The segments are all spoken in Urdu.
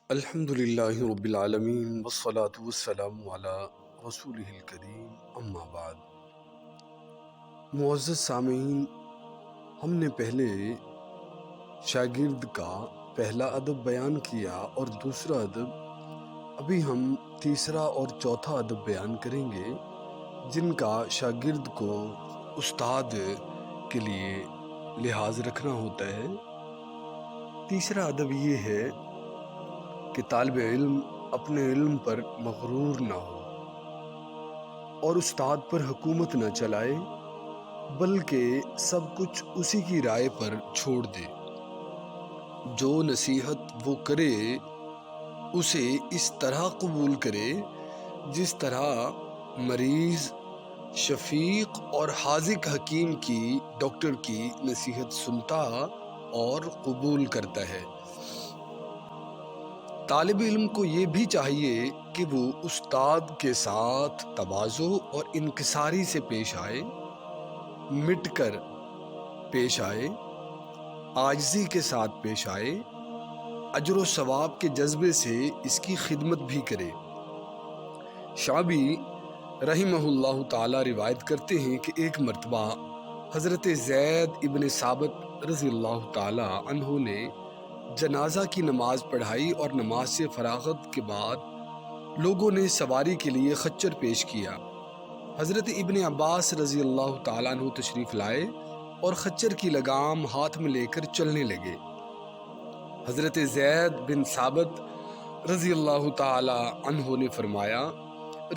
الحمدللہ رب العالمین والصلاة والسلام علی رسولہ الکریم، اما بعد۔ معزز سامعین، ہم نے پہلے شاگرد کا پہلا ادب بیان کیا اور دوسرا ادب، ابھی ہم تیسرا اور چوتھا ادب بیان کریں گے جن کا شاگرد کو استاد کے لیے لحاظ رکھنا ہوتا ہے۔ تیسرا ادب یہ ہے کہ طالب علم اپنے علم پر مغرور نہ ہو اور استاد پر حکومت نہ چلائے، بلکہ سب کچھ اسی کی رائے پر چھوڑ دے۔ جو نصیحت وہ کرے اسے اس طرح قبول کرے جس طرح مریض شفیق اور حاذق حکیم کی، ڈاکٹر کی نصیحت سنتا اور قبول کرتا ہے۔ طالب علم کو یہ بھی چاہیے کہ وہ استاد کے ساتھ تواضع اور انکساری سے پیش آئے، مٹ کر پیش آئے، عاجزی کے ساتھ پیش آئے، اجر و ثواب کے جذبے سے اس کی خدمت بھی کرے۔ شعبی رحمہ اللہ تعالی روایت کرتے ہیں کہ ایک مرتبہ حضرت زید ابن ثابت رضی اللہ تعالی عنہ نے جنازہ کی نماز پڑھائی اور نماز سے فراغت کے بعد لوگوں نے سواری کے لیے خچر پیش کیا۔ حضرت ابن عباس رضی اللہ تعالیٰ عنہ تشریف لائے اور خچر کی لگام ہاتھ میں لے کر چلنے لگے۔ حضرت زید بن ثابت رضی اللہ تعالیٰ عنہ نے فرمایا،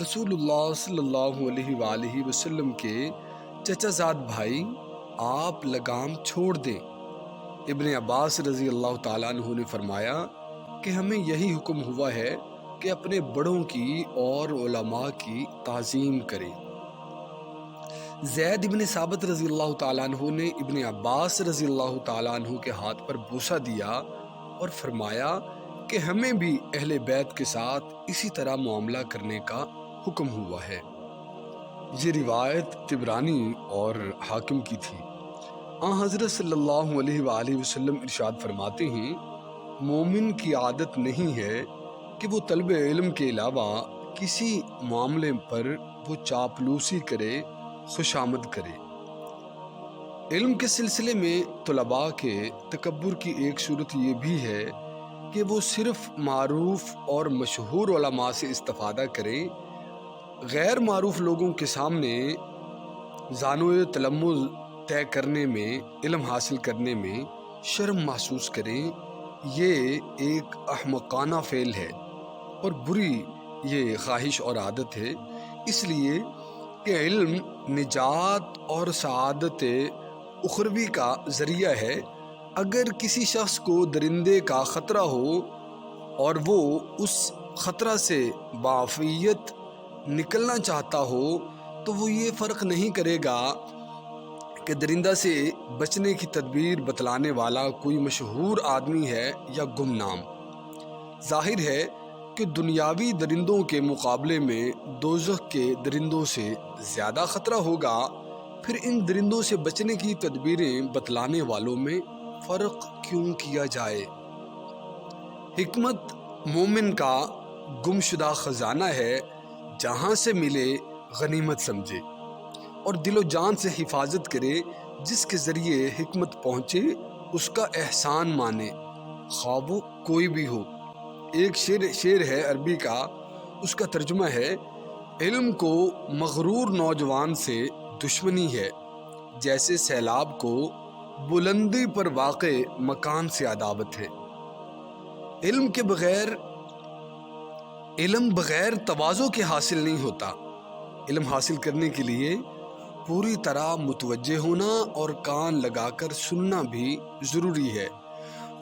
رسول اللہ صلی اللہ علیہ وآلہ وسلم کے چچا زاد بھائی، آپ لگام چھوڑ دیں۔ ابن عباس رضی اللہ تعالیٰ عنہ نے فرمایا کہ ہمیں یہی حکم ہوا ہے کہ اپنے بڑوں کی اور علماء کی تعظیم کریں۔ زید ابن ثابت رضی اللہ تعالیٰ عنہ نے ابن عباس رضی اللہ تعالیٰ عنہ کے ہاتھ پر بوسہ دیا اور فرمایا کہ ہمیں بھی اہل بیت کے ساتھ اسی طرح معاملہ کرنے کا حکم ہوا ہے۔ یہ روایت طبرانی اور حاکم کی تھی۔ حضرت صلی اللہ علیہ وآلہ وسلم ارشاد فرماتے ہیں، مومن کی عادت نہیں ہے کہ وہ طلب علم کے علاوہ کسی معاملے پر وہ چاپلوسی کرے، خوشامد کرے۔ علم کے سلسلے میں طلباء کے تکبر کی ایک صورت یہ بھی ہے کہ وہ صرف معروف اور مشہور علماء سے استفادہ کریں، غیر معروف لوگوں کے سامنے زانوِ تلمذ طے کرنے میں، علم حاصل کرنے میں شرم محسوس کریں۔ یہ ایک احمقانہ فعل ہے اور بری یہ خواہش اور عادت ہے، اس لیے کہ علم نجات اور سعادت اخروی کا ذریعہ ہے۔ اگر کسی شخص کو درندے کا خطرہ ہو اور وہ اس خطرہ سے بعافیت نکلنا چاہتا ہو تو وہ یہ فرق نہیں کرے گا کہ درندہ سے بچنے کی تدبیر بتلانے والا کوئی مشہور آدمی ہے یا گمنام۔ ظاہر ہے کہ دنیاوی درندوں کے مقابلے میں دوزخ کے درندوں سے زیادہ خطرہ ہوگا، پھر ان درندوں سے بچنے کی تدبیریں بتلانے والوں میں فرق کیوں کیا جائے؟ حکمت مومن کا گمشدہ خزانہ ہے، جہاں سے ملے غنیمت سمجھے اور دل و جان سے حفاظت کرے۔ جس کے ذریعے حکمت پہنچے اس کا احسان مانے، خواہ وہ کوئی بھی ہو۔ ایک شعر ہے عربی کا، اس کا ترجمہ ہے، علم کو مغرور نوجوان سے دشمنی ہے، جیسے سیلاب کو بلندی پر واقع مکان سے عداوت ہے۔ علم بغیر تواضع کے حاصل نہیں ہوتا۔ علم حاصل کرنے کے لیے پوری طرح متوجہ ہونا اور کان لگا کر سننا بھی ضروری ہے۔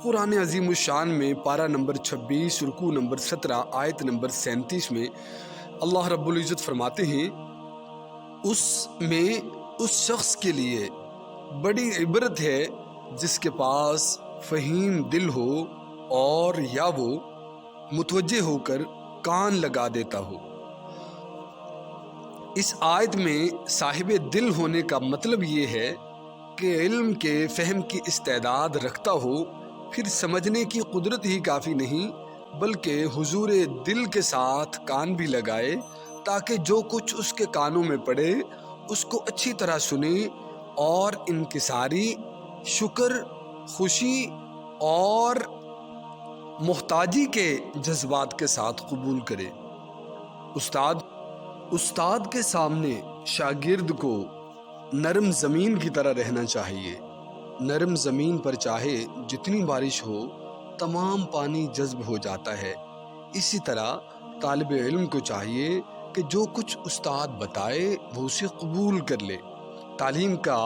قرآن عظیم الشان میں پارہ نمبر 26 رکوع نمبر 17 آیت نمبر 37 میں اللہ رب العزت فرماتے ہیں، اس میں اس شخص کے لیے بڑی عبرت ہے جس کے پاس فہیم دل ہو اور یا وہ متوجہ ہو کر کان لگا دیتا ہو۔ اس آیت میں صاحب دل ہونے کا مطلب یہ ہے کہ علم کے فہم کی استعداد رکھتا ہو، پھر سمجھنے کی قدرت ہی کافی نہیں بلکہ حضور دل کے ساتھ کان بھی لگائے تاکہ جو کچھ اس کے کانوں میں پڑے اس کو اچھی طرح سنے اور انکساری، شکر، خوشی اور محتاجی کے جذبات کے ساتھ قبول کرے۔ استاد کے سامنے شاگرد کو نرم زمین کی طرح رہنا چاہیے۔ نرم زمین پر چاہے جتنی بارش ہو تمام پانی جذب ہو جاتا ہے۔ اسی طرح طالب علم کو چاہیے کہ جو کچھ استاد بتائے وہ اسے قبول کر لے۔ تعلیم کا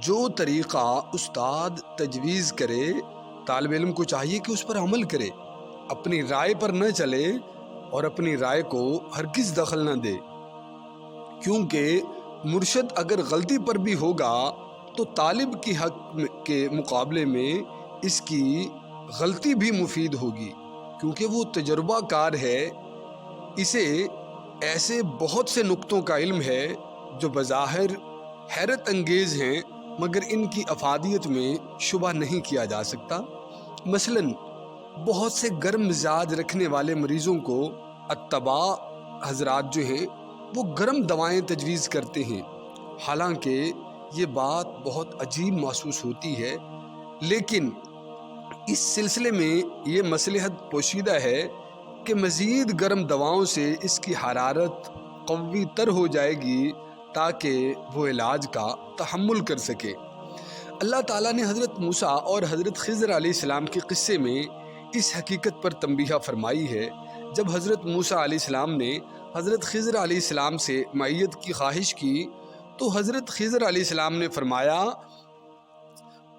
جو طریقہ استاد تجویز کرے طالب علم کو چاہیے کہ اس پر عمل کرے، اپنی رائے پر نہ چلے اور اپنی رائے کو ہرگز دخل نہ دے، کیونکہ مرشد اگر غلطی پر بھی ہوگا تو طالب کی حق کے مقابلے میں اس کی غلطی بھی مفید ہوگی، کیونکہ وہ تجربہ کار ہے، اسے ایسے بہت سے نقطوں کا علم ہے جو بظاہر حیرت انگیز ہیں مگر ان کی افادیت میں شبہ نہیں کیا جا سکتا۔ مثلاً بہت سے گرم مزاج رکھنے والے مریضوں کو اتباع حضرات جو ہیں وہ گرم دوائیں تجویز کرتے ہیں، حالانکہ یہ بات بہت عجیب محسوس ہوتی ہے، لیکن اس سلسلے میں یہ مصلحت پوشیدہ ہے کہ مزید گرم دواؤں سے اس کی حرارت قوی تر ہو جائے گی تاکہ وہ علاج کا تحمل کر سکے۔ اللہ تعالیٰ نے حضرت موسیٰ اور حضرت خضر علیہ السلام کے قصے میں اس حقیقت پر تنبیہ فرمائی ہے۔ جب حضرت موسیٰ علیہ السلام نے حضرت خضر علیہ السلام سے معیت کی خواہش کی تو حضرت خضر علیہ السلام نے فرمایا،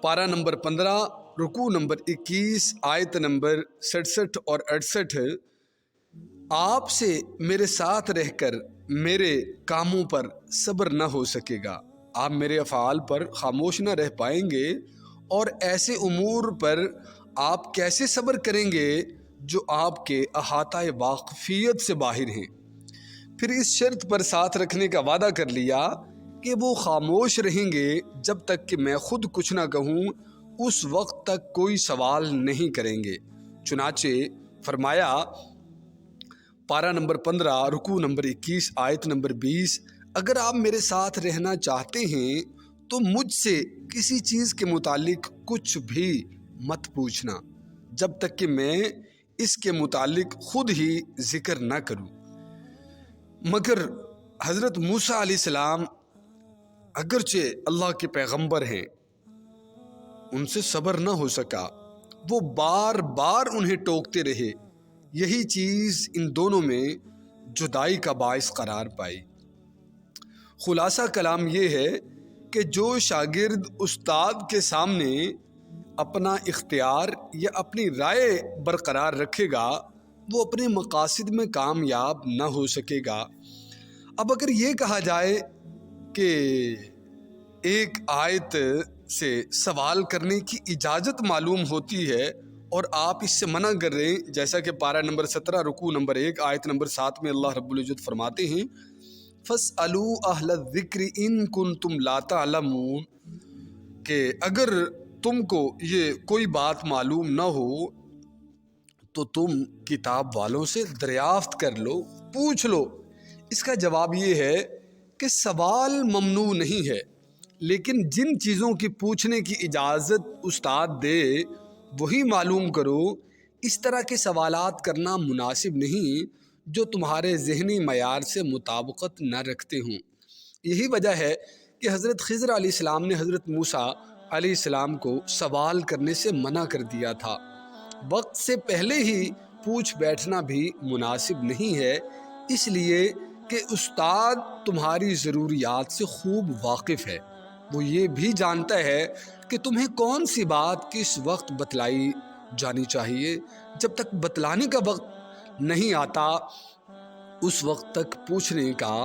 پارہ نمبر 15 رکوع نمبر 21 آیت نمبر 67 اور 68، آپ سے میرے ساتھ رہ کر میرے کاموں پر صبر نہ ہو سکے گا، آپ میرے افعال پر خاموش نہ رہ پائیں گے، اور ایسے امور پر آپ کیسے صبر کریں گے جو آپ کے احاطہ واقفیت سے باہر ہیں۔ پھر اس شرط پر ساتھ رکھنے کا وعدہ کر لیا کہ وہ خاموش رہیں گے جب تک کہ میں خود کچھ نہ کہوں، اس وقت تک کوئی سوال نہیں کریں گے۔ چنانچہ فرمایا، پارہ نمبر 15 رکوع نمبر 21 آیت نمبر 20، اگر آپ میرے ساتھ رہنا چاہتے ہیں تو مجھ سے کسی چیز کے متعلق کچھ بھی مت پوچھنا جب تک کہ میں اس کے متعلق خود ہی ذکر نہ کروں۔ مگر حضرت موسیٰ علیہ السلام اگرچہ اللہ کے پیغمبر ہیں، ان سے صبر نہ ہو سکا، وہ بار بار انہیں ٹوکتے رہے، یہی چیز ان دونوں میں جدائی کا باعث قرار پائی۔ خلاصہ کلام یہ ہے کہ جو شاگرد استاد کے سامنے اپنا اختیار یا اپنی رائے برقرار رکھے گا وہ اپنے مقاصد میں کامیاب نہ ہو سکے گا۔ اب اگر یہ کہا جائے کہ ایک آیت سے سوال کرنے کی اجازت معلوم ہوتی ہے اور آپ اس سے منع کر رہے ہیں، جیسا کہ پارہ نمبر 17 رکوع نمبر 1 آیت نمبر 7 میں اللہ رب العزت فرماتے ہیں، فَاسْأَلُوا أَهْلَ الذِّكْرِ إِن كُنتُمْ لَا تَعْلَمُونَ، کہ اگر تم کو یہ کوئی بات معلوم نہ ہو تو تم کتاب والوں سے دریافت کر لو، پوچھ لو۔ اس کا جواب یہ ہے کہ سوال ممنوع نہیں ہے، لیکن جن چیزوں کی پوچھنے کی اجازت استاد دے وہی معلوم کرو۔ اس طرح کے سوالات کرنا مناسب نہیں جو تمہارے ذہنی معیار سے مطابقت نہ رکھتے ہوں۔ یہی وجہ ہے کہ حضرت خضر علیہ السلام نے حضرت موسیٰ علیہ السلام کو سوال کرنے سے منع کر دیا تھا۔ وقت سے پہلے ہی پوچھ بیٹھنا بھی مناسب نہیں ہے، اس لیے کہ استاد تمہاری ضروریات سے خوب واقف ہے، وہ یہ بھی جانتا ہے کہ تمہیں کون سی بات کس وقت بتلائی جانی چاہیے۔ جب تک بتلانے کا وقت نہیں آتا اس وقت تک پوچھنے کا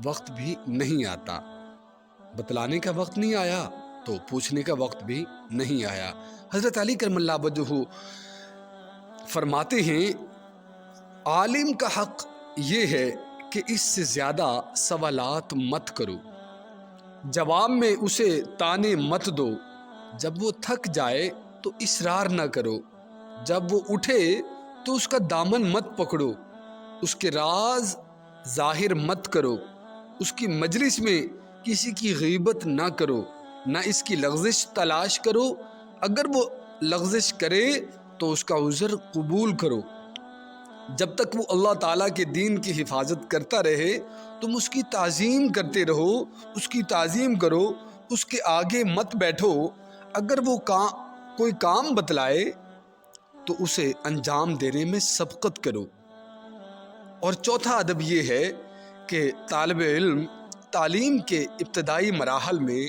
وقت بھی نہیں آتا، بتلانے کا وقت نہیں آیا تو پوچھنے کا وقت بھی نہیں آیا۔ حضرت علی کرم اللہ وجہہ فرماتے ہیں، عالم کا حق یہ ہے کہ اس سے زیادہ سوالات مت کرو، جواب میں اسے تانے مت دو، جب وہ تھک جائے تو اصرار نہ کرو، جب وہ اٹھے تو اس کا دامن مت پکڑو، اس کے راز ظاہر مت کرو، اس کی مجلس میں کسی کی غیبت نہ کرو، نہ اس کی لغزش تلاش کرو، اگر وہ لغزش کرے تو اس کا عذر قبول کرو۔ جب تک وہ اللہ تعالیٰ کے دین کی حفاظت کرتا رہے تم اس کی تعظیم کرتے رہو، اس کی تعظیم کرو، اس کے آگے مت بیٹھو۔ اگر وہ کوئی کام بتلائے تو اسے انجام دینے میں سبقت کرو۔ اور چوتھا ادب یہ ہے کہ طالب علم تعلیم کے ابتدائی مراحل میں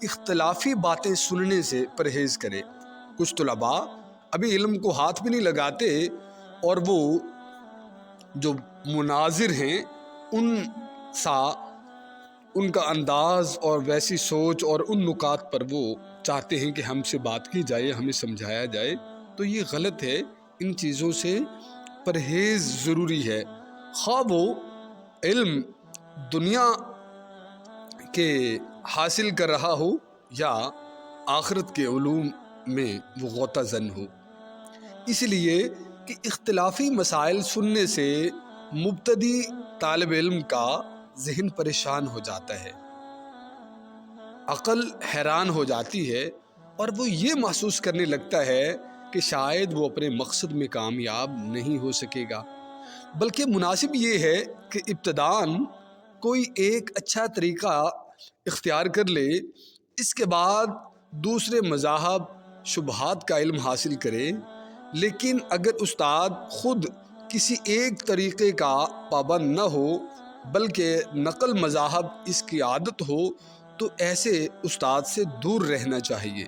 اختلافی باتیں سننے سے پرہیز کرے۔ کچھ طلباء ابھی علم کو ہاتھ بھی نہیں لگاتے اور وہ جو مناظر ہیں ان کا انداز اور ویسی سوچ اور ان نکات پر وہ چاہتے ہیں کہ ہم سے بات کی جائے، ہمیں سمجھایا جائے، تو یہ غلط ہے۔ ان چیزوں سے پرہیز ضروری ہے، خواہ وہ علم دنیا کے حاصل کر رہا ہو یا آخرت کے علوم میں وہ غوطہ زن ہو۔ اس لیے کہ اختلافی مسائل سننے سے مبتدی طالب علم کا ذہن پریشان ہو جاتا ہے، عقل حیران ہو جاتی ہے اور وہ یہ محسوس کرنے لگتا ہے کہ شاید وہ اپنے مقصد میں کامیاب نہیں ہو سکے گا۔ بلکہ مناسب یہ ہے کہ ابتداً کوئی ایک اچھا طریقہ اختیار کر لے، اس کے بعد دوسرے مذاہب شبہات کا علم حاصل کرے۔ لیکن اگر استاد خود کسی ایک طریقے کا پابند نہ ہو بلکہ نقل مذاہب اس کی عادت ہو تو ایسے استاد سے دور رہنا چاہیے،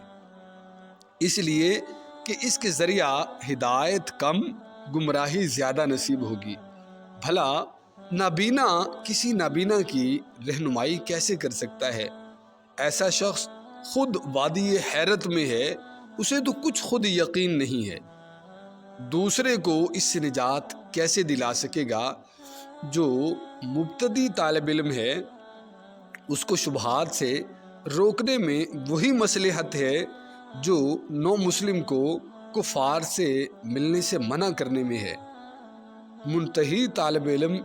اس لیے کہ اس کے ذریعہ ہدایت کم، گمراہی زیادہ نصیب ہوگی۔ بھلا نابینا کسی نابینا کی رہنمائی کیسے کر سکتا ہے؟ ایسا شخص خود وادی حیرت میں ہے، اسے تو کچھ خود یقین نہیں ہے، دوسرے کو اس سے نجات کیسے دلا سکے گا؟ جو مبتدی طالب علم ہے اس کو شبہات سے روکنے میں وہی مصلحت ہے جو نو مسلم کو کفار سے ملنے سے منع کرنے میں ہے۔ منتہی طالب علم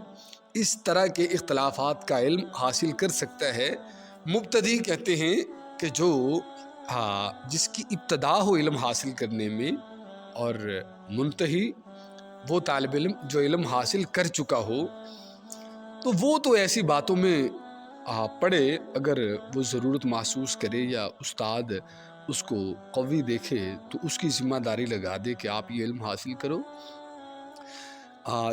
اس طرح کے اختلافات کا علم حاصل کر سکتا ہے۔ مبتدی کہتے ہیں کہ جو جس کی ابتدا ہو علم حاصل کرنے میں، اور منتہی وہ طالب علم جو علم حاصل کر چکا ہو، تو وہ تو ایسی باتوں میں پڑھے اگر وہ ضرورت محسوس کرے یا استاد اس کو قوی دیکھے تو اس کی ذمہ داری لگا دے کہ آپ یہ علم حاصل کرو۔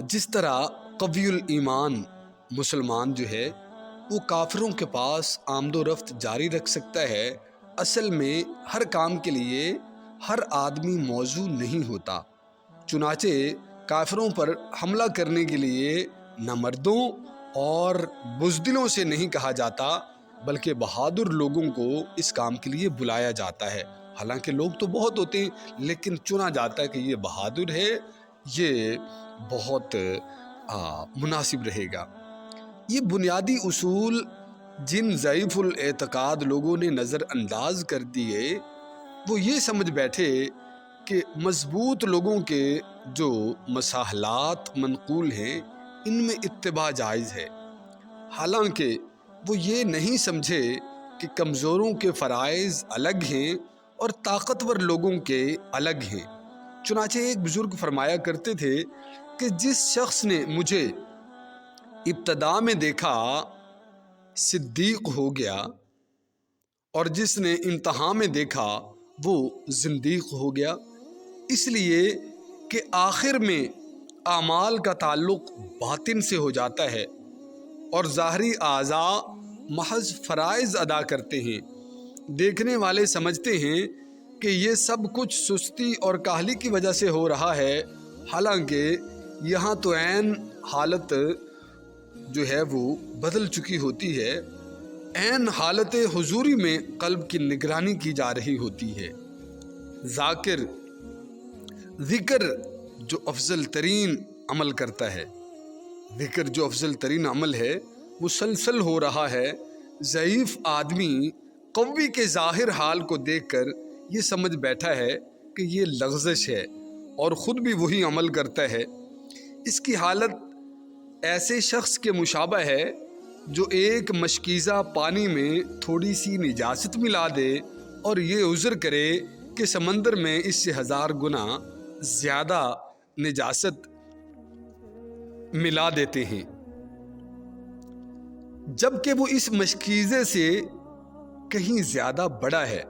جس طرح قوی الایمان مسلمان جو ہے وہ کافروں کے پاس آمد و رفت جاری رکھ سکتا ہے، اصل میں ہر کام کے لیے ہر آدمی موزوں نہیں ہوتا۔ چنانچہ کافروں پر حملہ کرنے کے لیے نہ مردوں اور بزدلوں سے نہیں کہا جاتا بلکہ بہادر لوگوں کو اس کام کے لیے بلایا جاتا ہے۔ حالانکہ لوگ تو بہت ہوتے ہیں لیکن چنا جاتا ہے کہ یہ بہادر ہے، یہ بہت مناسب رہے گا۔ یہ بنیادی اصول جن ضعیف الاعتقاد لوگوں نے نظر انداز کر دیے، وہ یہ سمجھ بیٹھے کہ مضبوط لوگوں کے جو مساحلات منقول ہیں ان میں اتباع جائز ہے، حالانکہ وہ یہ نہیں سمجھے کہ کمزوروں کے فرائض الگ ہیں اور طاقتور لوگوں کے الگ ہیں۔ چنانچہ ایک بزرگ فرمایا کرتے تھے کہ جس شخص نے مجھے ابتدا میں دیکھا صدیق ہو گیا اور جس نے انتہا میں دیکھا وہ زندیق ہو گیا، اس لیے کہ آخر میں اعمال کا تعلق باطن سے ہو جاتا ہے اور ظاہری اعضاء محض فرائض ادا کرتے ہیں۔ دیکھنے والے سمجھتے ہیں کہ یہ سب کچھ سستی اور کاہلی کی وجہ سے ہو رہا ہے، حالانکہ یہاں تو عین حالت جو ہے وہ بدل چکی ہوتی ہے، عین حالت حضوری میں قلب کی نگرانی کی جا رہی ہوتی ہے۔ ذکر جو افضل ترین عمل کرتا ہے، ذکر جو افضل ترین عمل ہے مسلسل ہو رہا ہے۔ ضعیف آدمی قوی کے ظاہر حال کو دیکھ کر یہ سمجھ بیٹھا ہے کہ یہ لغزش ہے اور خود بھی وہی عمل کرتا ہے، اس کی حالت ایسے شخص کے مشابہ ہے جو ایک مشکیزہ پانی میں تھوڑی سی نجاست ملا دے اور یہ عذر کرے کہ سمندر میں اس سے 1000 گنا زیادہ نجاست ملا دیتے ہیں، جبکہ وہ اس مشکیزے سے کہیں زیادہ بڑا ہے۔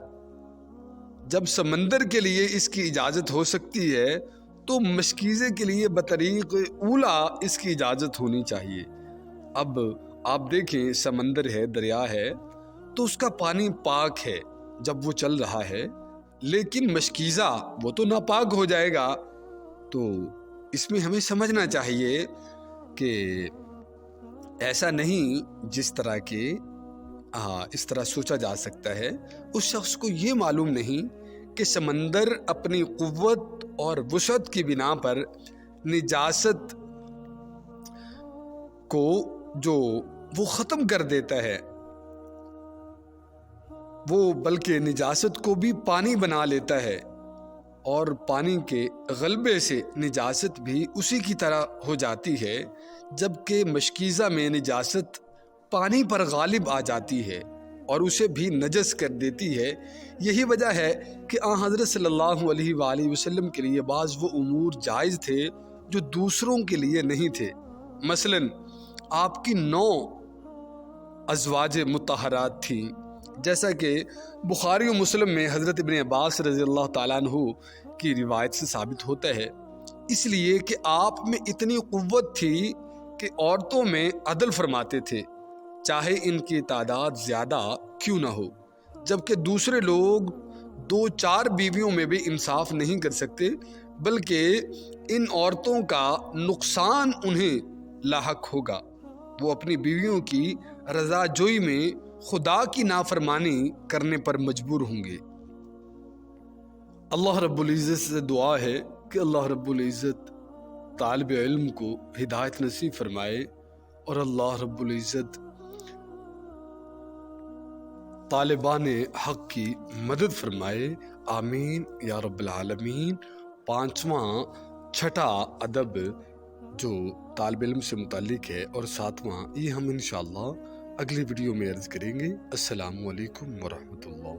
جب سمندر کے لیے اس کی اجازت ہو سکتی ہے تو مشکیزے کے لیے بطریق اولا اس کی اجازت ہونی چاہیے۔ اب آپ دیکھیں، سمندر ہے، دریا ہے، تو اس کا پانی پاک ہے جب وہ چل رہا ہے، لیکن مشکیزہ وہ تو ناپاک ہو جائے گا۔ تو اس میں ہمیں سمجھنا چاہیے کہ ایسا نہیں جس طرح کے اس طرح سوچا جا سکتا ہے۔ اس شخص کو یہ معلوم نہیں کہ سمندر اپنی قوت اور وسعت کی بنا پر نجاست کو جو وہ ختم کر دیتا ہے، وہ بلکہ نجاست کو بھی پانی بنا لیتا ہے، اور پانی کے غلبے سے نجاست بھی اسی کی طرح ہو جاتی ہے، جبکہ مشکیزہ میں نجاست پانی پر غالب آ جاتی ہے اور اسے بھی نجس کر دیتی ہے۔ یہی وجہ ہے کہ حضرت صلی اللہ علیہ وآلہ وسلم کے لیے بعض وہ امور جائز تھے جو دوسروں کے لیے نہیں تھے۔ مثلا آپ کی 9 ازواج مطہرات تھیں، جیسا کہ بخاری و مسلم میں حضرت ابن عباس رضی اللہ تعالیٰ عنہ کی روایت سے ثابت ہوتا ہے، اس لیے کہ آپ میں اتنی قوت تھی کہ عورتوں میں عدل فرماتے تھے، چاہے ان کی تعداد زیادہ کیوں نہ ہو، جبکہ دوسرے لوگ 2-4 بیویوں میں بھی انصاف نہیں کر سکتے، بلکہ ان عورتوں کا نقصان انہیں لاحق ہوگا۔ وہ اپنی بیویوں کی رضا جوئی میں خدا کی نافرمانی کرنے پر مجبور ہوں گے۔ اللہ رب العزت سے دعا ہے کہ اللہ رب العزت طالب علم کو ہدایت نصیب فرمائے، اور اللہ رب العزت طالبان حق کی مدد فرمائے، آمین یا رب العالمین۔ 5واں چھٹا ادب جو طالب علم سے متعلق ہے، اور 7واں یہ ہم انشاءاللہ اگلی ویڈیو میں عرض کریں گے۔ السلام علیکم ورحمۃ اللہ۔